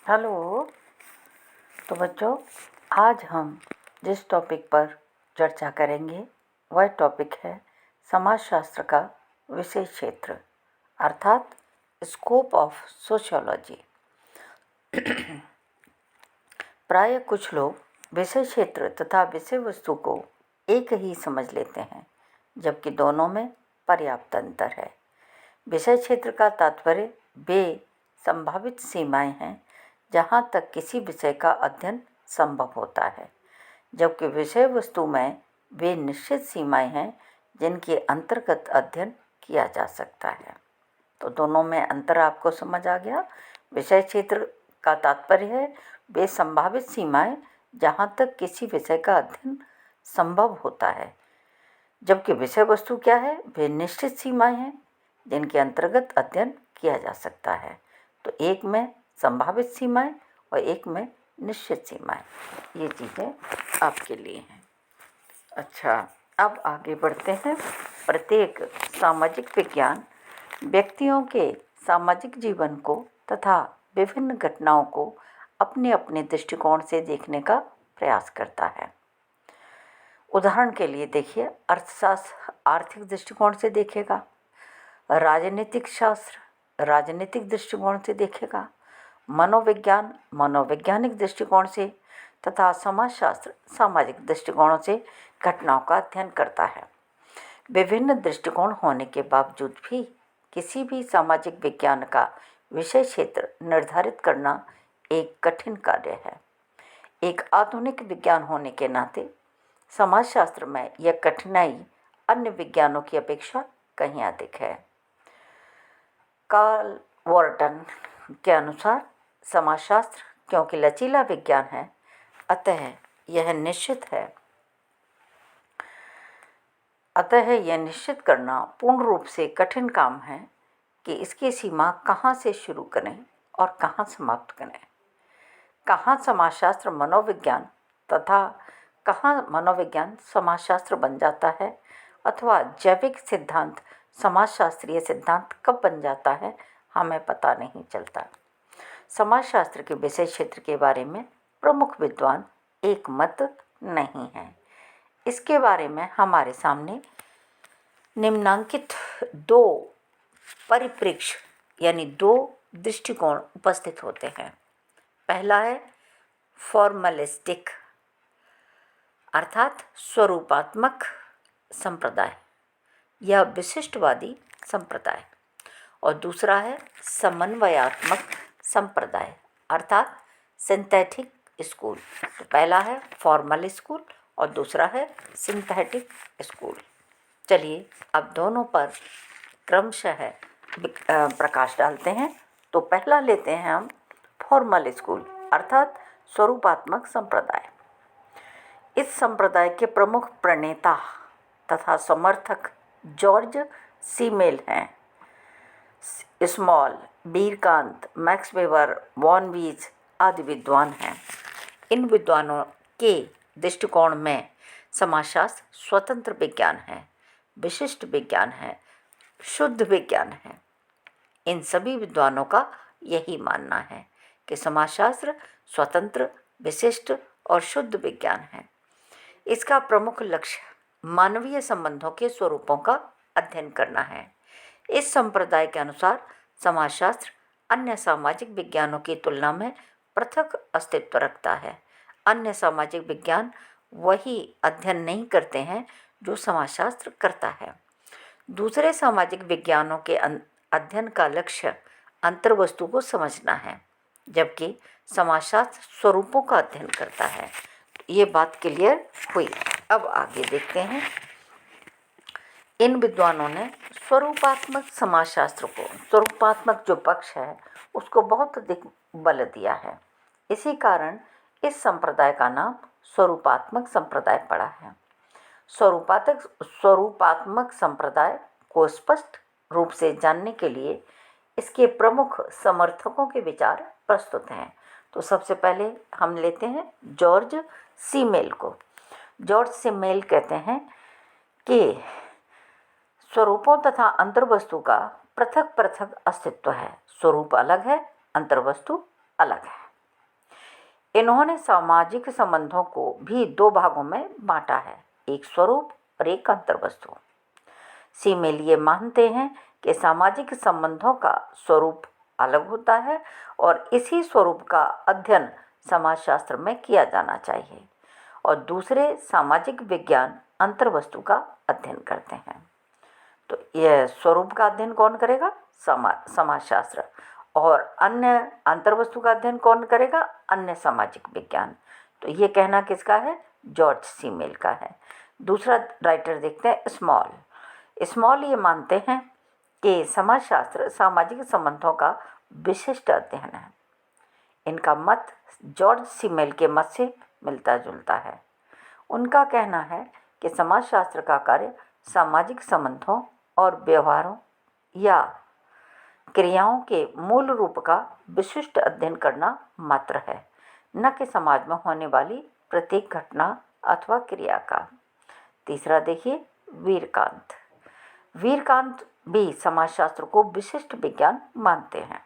Hello. तो बच्चों, आज हम जिस टॉपिक पर चर्चा करेंगे वह टॉपिक है समाजशास्त्र का विषय क्षेत्र अर्थात स्कोप ऑफ सोशियोलॉजी। प्राय कुछ लोग विषय क्षेत्र तथा विषय वस्तु को एक ही समझ लेते हैं, जबकि दोनों में पर्याप्त अंतर है। विषय क्षेत्र का तात्पर्य वे संभावित सीमाएं हैं जहाँ तक किसी विषय का अध्ययन संभव होता है, जबकि विषय वस्तु में वे निश्चित सीमाएं हैं जिनके अंतर्गत अध्ययन किया जा सकता है। तो दोनों में अंतर आपको समझ आ गया। विषय क्षेत्र का तात्पर्य है वे संभावित सीमाएं जहाँ तक किसी विषय का अध्ययन संभव होता है, जबकि विषय वस्तु क्या है, वे निश्चित सीमाएं हैं जिनके अंतर्गत अध्ययन किया जा सकता है। तो एक में संभावित सीमाएं और एक में निश्चित सीमाएं। ये चीज़ें आपके लिए हैं। अच्छा, अब आगे बढ़ते हैं। प्रत्येक सामाजिक विज्ञान व्यक्तियों के सामाजिक जीवन को तथा विभिन्न घटनाओं को अपने अपने दृष्टिकोण से देखने का प्रयास करता है। उदाहरण के लिए देखिए, अर्थशास्त्र आर्थिक दृष्टिकोण से देखेगा, राजनीतिक शास्त्र राजनीतिक दृष्टिकोण से देखेगा, मनोविज्ञान मनोवैज्ञानिक दृष्टिकोण से तथा समाजशास्त्र सामाजिक दृष्टिकोणों से घटनाओं का अध्ययन करता है। विभिन्न दृष्टिकोण होने के बावजूद भी किसी भी सामाजिक विज्ञान का विषय क्षेत्र निर्धारित करना एक कठिन कार्य है। एक आधुनिक विज्ञान होने के नाते समाजशास्त्र में यह कठिनाई अन्य विज्ञानों की अपेक्षा कहीं अधिक है। कार्ल वॉर्टन के अनुसार समाजशास्त्र क्योंकि लचीला विज्ञान है, अतः यह निश्चित करना पूर्ण रूप से कठिन काम है कि इसकी सीमा कहाँ से शुरू करें और कहाँ समाप्त करें। कहाँ समाजशास्त्र मनोविज्ञान तथा कहाँ मनोविज्ञान समाजशास्त्र बन जाता है, अथवा जैविक सिद्धांत समाजशास्त्रीय सिद्धांत कब बन जाता है, हमें पता नहीं चलता। समाजशास्त्र के विषय क्षेत्र के बारे में प्रमुख विद्वान एक मत नहीं है। इसके बारे में हमारे सामने निम्नांकित दो परिप्रेक्ष्य यानी दो दृष्टिकोण उपस्थित होते हैं। पहला है फॉर्मलिस्टिक अर्थात स्वरूपात्मक संप्रदाय या विशिष्टवादी संप्रदाय, और दूसरा है समन्वयात्मक संप्रदाय अर्थात सिंथेटिक स्कूल। तो पहला है फॉर्मल स्कूल और दूसरा है सिंथेटिक स्कूल। चलिए अब दोनों पर क्रमशः प्रकाश डालते हैं। तो पहला लेते हैं हम फॉर्मल स्कूल अर्थात स्वरूपात्मक संप्रदाय। इस संप्रदाय के प्रमुख प्रणेता तथा समर्थक जॉर्ज सीमेल हैं। स्मॉल, बीरकांत, मैक्स वेबर, वॉन वीज आदि विद्वान हैं। इन विद्वानों के दृष्टिकोण में समाजशास्त्र स्वतंत्र विज्ञान है, विशिष्ट विज्ञान है, शुद्ध विज्ञान है। इन सभी विद्वानों का यही मानना है कि समाजशास्त्र स्वतंत्र, विशिष्ट और शुद्ध विज्ञान है। इसका प्रमुख लक्ष्य मानवीय संबंधों के स्वरूपों का अध्ययन करना है। इस संप्रदाय के अनुसार समाजशास्त्र अन्य सामाजिक विज्ञानों की तुलना में पृथक अस्तित्व रखता है। अन्य सामाजिक विज्ञान वही अध्ययन नहीं करते हैं जो समाजशास्त्र करता है। दूसरे सामाजिक विज्ञानों के अध्ययन का लक्ष्य अंतर्वस्तु को समझना है, जबकि समाजशास्त्र स्वरूपों का अध्ययन करता है। ये बात क्लियर हुई। अब आगे देखते हैं। इन विद्वानों ने स्वरूपात्मक समाजशास्त्र को, स्वरूपात्मक जो पक्ष है उसको बहुत अधिक बल दिया है। इसी कारण इस संप्रदाय का नाम स्वरूपात्मक संप्रदाय पड़ा है। स्वरूपात्मक संप्रदाय को स्पष्ट रूप से जानने के लिए इसके प्रमुख समर्थकों के विचार प्रस्तुत हैं। तो सबसे पहले हम लेते हैं जॉर्ज सीमेल को। जॉर्ज सीमेल कहते हैं कि स्वरूपों तथा अंतर्वस्तु का पृथक पृथक अस्तित्व है। स्वरूप अलग है, अंतर्वस्तु अलग है। इन्होंने सामाजिक संबंधों को भी दो भागों में बांटा है, एक स्वरूप और एक अंतर्वस्तु। सीमेल ये मानते हैं कि सामाजिक संबंधों का स्वरूप अलग होता है और इसी स्वरूप का अध्ययन समाजशास्त्र में किया जाना चाहिए, और दूसरे सामाजिक विज्ञान अंतर्वस्तु का अध्ययन करते हैं। तो यह स्वरूप का अध्ययन कौन करेगा? समाजशास्त्र। और अन्य अंतर्वस्तु का अध्ययन कौन करेगा? अन्य सामाजिक विज्ञान। तो ये कहना किसका है? जॉर्ज सीमेल का है। दूसरा राइटर देखते हैं, स्मॉल ये मानते हैं कि समाजशास्त्र सामाजिक संबंधों का विशिष्ट अध्ययन है। इनका मत जॉर्ज सीमेल के मत से मिलता जुलता है। उनका कहना है कि समाजशास्त्र का कार्य सामाजिक संबंधों और व्यवहारों या क्रियाओं के मूल रूप का विशिष्ट अध्ययन करना मात्र है, न कि समाज में होने वाली प्रत्येक घटना अथवा क्रिया का। तीसरा देखिए, वीरकांत भी समाजशास्त्र को विशिष्ट विज्ञान मानते हैं।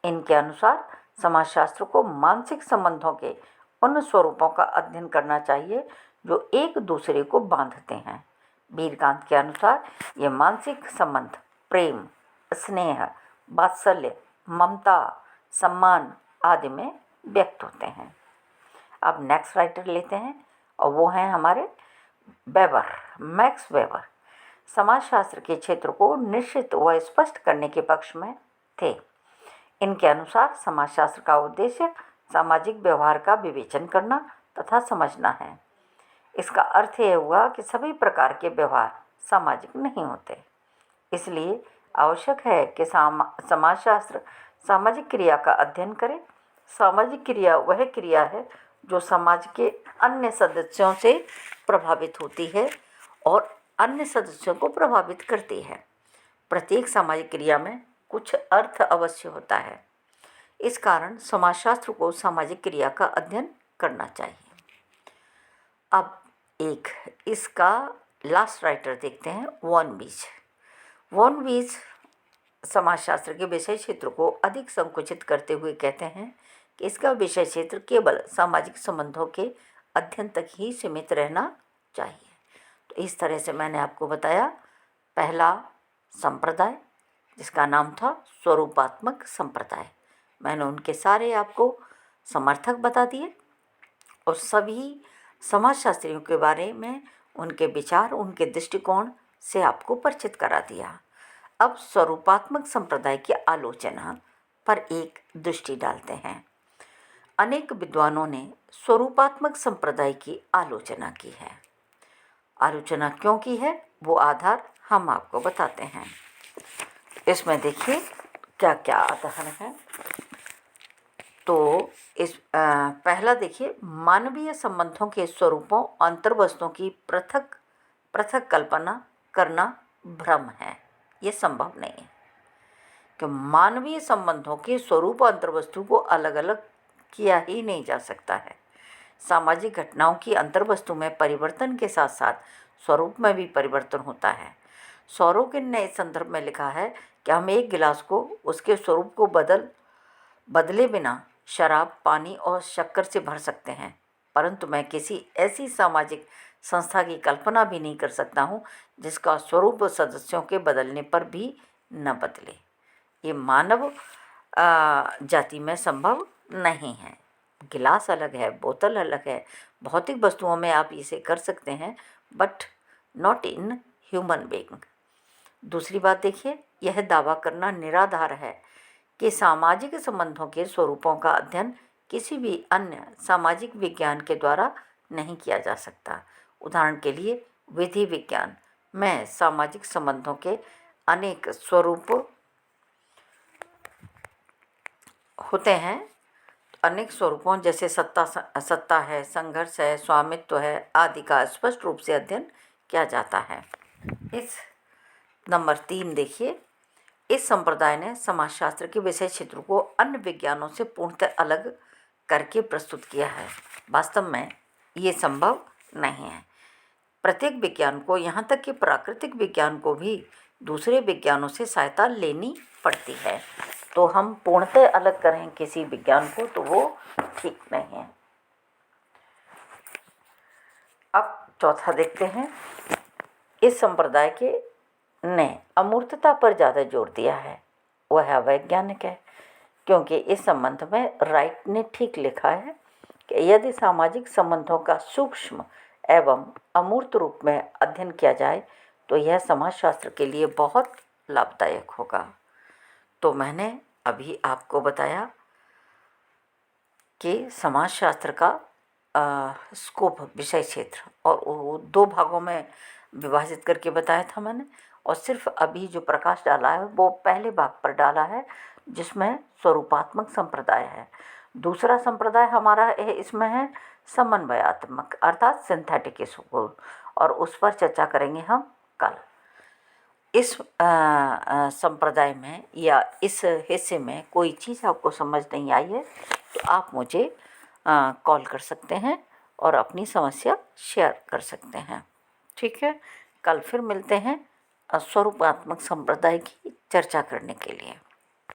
इनके अनुसार समाजशास्त्र को मानसिक संबंधों के उन स्वरूपों का अध्ययन करना चाहिए जो एक दूसरे को बांधते हैं। वीरकांत के अनुसार ये मानसिक संबंध प्रेम, स्नेह, वात्सल्य, ममता, सम्मान आदि में व्यक्त होते हैं। अब नेक्स्ट राइटर लेते हैं और वो हैं हमारे मैक्स वेबर। समाजशास्त्र के क्षेत्र को निश्चित व स्पष्ट करने के पक्ष में थे। इनके अनुसार समाजशास्त्र का उद्देश्य सामाजिक व्यवहार का विवेचन करना तथा समझना है। इसका अर्थ यह हुआ कि सभी प्रकार के व्यवहार सामाजिक नहीं होते, इसलिए आवश्यक है कि समाजशास्त्र सामाजिक क्रिया का अध्ययन करे। सामाजिक क्रिया वह क्रिया है जो समाज के अन्य सदस्यों से प्रभावित होती है और अन्य सदस्यों को प्रभावित करती है। प्रत्येक सामाजिक क्रिया में कुछ अर्थ अवश्य होता है। इस कारण समाजशास्त्र को सामाजिक क्रिया का अध्ययन करना चाहिए। अब एक इसका लास्ट राइटर देखते हैं, वॉन बीच समाजशास्त्र के विषय क्षेत्र को अधिक संकुचित करते हुए कहते हैं कि इसका विषय क्षेत्र केवल सामाजिक संबंधों के अध्ययन तक ही सीमित रहना चाहिए। तो इस तरह से मैंने आपको बताया पहला संप्रदाय, जिसका नाम था स्वरूपात्मक संप्रदाय। मैंने उनके सारे आपको समर्थक बता दिए और सभी समाजशास्त्रियों के बारे में उनके विचार, उनके दृष्टिकोण से आपको परिचित करा दिया। अब स्वरूपात्मक संप्रदाय की आलोचना पर एक दृष्टि डालते हैं। अनेक विद्वानों ने स्वरूपात्मक संप्रदाय की आलोचना की है। आलोचना क्यों की है वो आधार हम आपको बताते हैं। इसमें देखिए क्या क्या आधार है। तो इस पहला देखिए, मानवीय संबंधों के स्वरूपों अंतर्वस्तुओं की पृथक कल्पना करना भ्रम है। ये संभव नहीं है कि मानवीय संबंधों के स्वरूप अंतर्वस्तु को अलग अलग किया ही नहीं जा सकता है। सामाजिक घटनाओं की अंतर्वस्तु में परिवर्तन के साथ साथ स्वरूप में भी परिवर्तन होता है। सोरोकिन ने इस संदर्भ में लिखा है कि हम एक गिलास को उसके स्वरूप को बदले बिना शराब, पानी और शक्कर से भर सकते हैं, परंतु मैं किसी ऐसी सामाजिक संस्था की कल्पना भी नहीं कर सकता हूँ जिसका स्वरूप सदस्यों के बदलने पर भी न बदले। ये मानव जाति में संभव नहीं है। गिलास अलग है, बोतल अलग है, भौतिक वस्तुओं में आप इसे कर सकते हैं, but not in human being. दूसरी बात देखिए, यह दावा करना निराधार है कि सामाजिक संबंधों के स्वरूपों का अध्ययन किसी भी अन्य सामाजिक विज्ञान के द्वारा नहीं किया जा सकता। उदाहरण के लिए विधि विज्ञान में सामाजिक संबंधों के अनेक स्वरूप होते हैं। अनेक स्वरूपों जैसे सत्ता है, संघर्ष है, स्वामित्व है आदि का स्पष्ट रूप से अध्ययन किया जाता है। इस नंबर 3 देखिए, इस संप्रदाय ने समाजशास्त्र के विषय क्षेत्र को अन्य विज्ञानों से पूर्णतः अलग करके प्रस्तुत किया है। वास्तव में ये संभव नहीं है। प्रत्येक विज्ञान को, यहाँ तक कि प्राकृतिक विज्ञान को भी दूसरे विज्ञानों से सहायता लेनी पड़ती है। तो हम पूर्णतः अलग करें किसी विज्ञान को तो वो ठीक नहीं है। अब चौथा देखते हैं। इस संप्रदाय के ने अमूर्तता पर ज़्यादा जोर दिया है, वह अवैज्ञानिक है, क्योंकि इस संबंध में राइट ने ठीक लिखा है कि यदि सामाजिक संबंधों का सूक्ष्म एवं अमूर्त रूप में अध्ययन किया जाए तो यह समाजशास्त्र के लिए बहुत लाभदायक होगा। तो मैंने अभी आपको बताया कि समाजशास्त्र का स्कोप, विषय क्षेत्र, और वो 2 भागों में विभाजित करके बताया था मैंने, और सिर्फ अभी जो प्रकाश डाला है वो पहले भाग पर डाला है जिसमें स्वरूपात्मक संप्रदाय है। दूसरा संप्रदाय हमारा इसमें है समन्वयात्मक अर्थात सिंथेटिक स्कूल, और उस पर चर्चा करेंगे हम कल। इस संप्रदाय में या इस हिस्से में कोई चीज़ आपको समझ नहीं आई है तो आप मुझे कॉल कर सकते हैं और अपनी समस्या शेयर कर सकते हैं। ठीक है, कल फिर मिलते हैं स्वरूपात्मक संप्रदाय की चर्चा करने के लिए।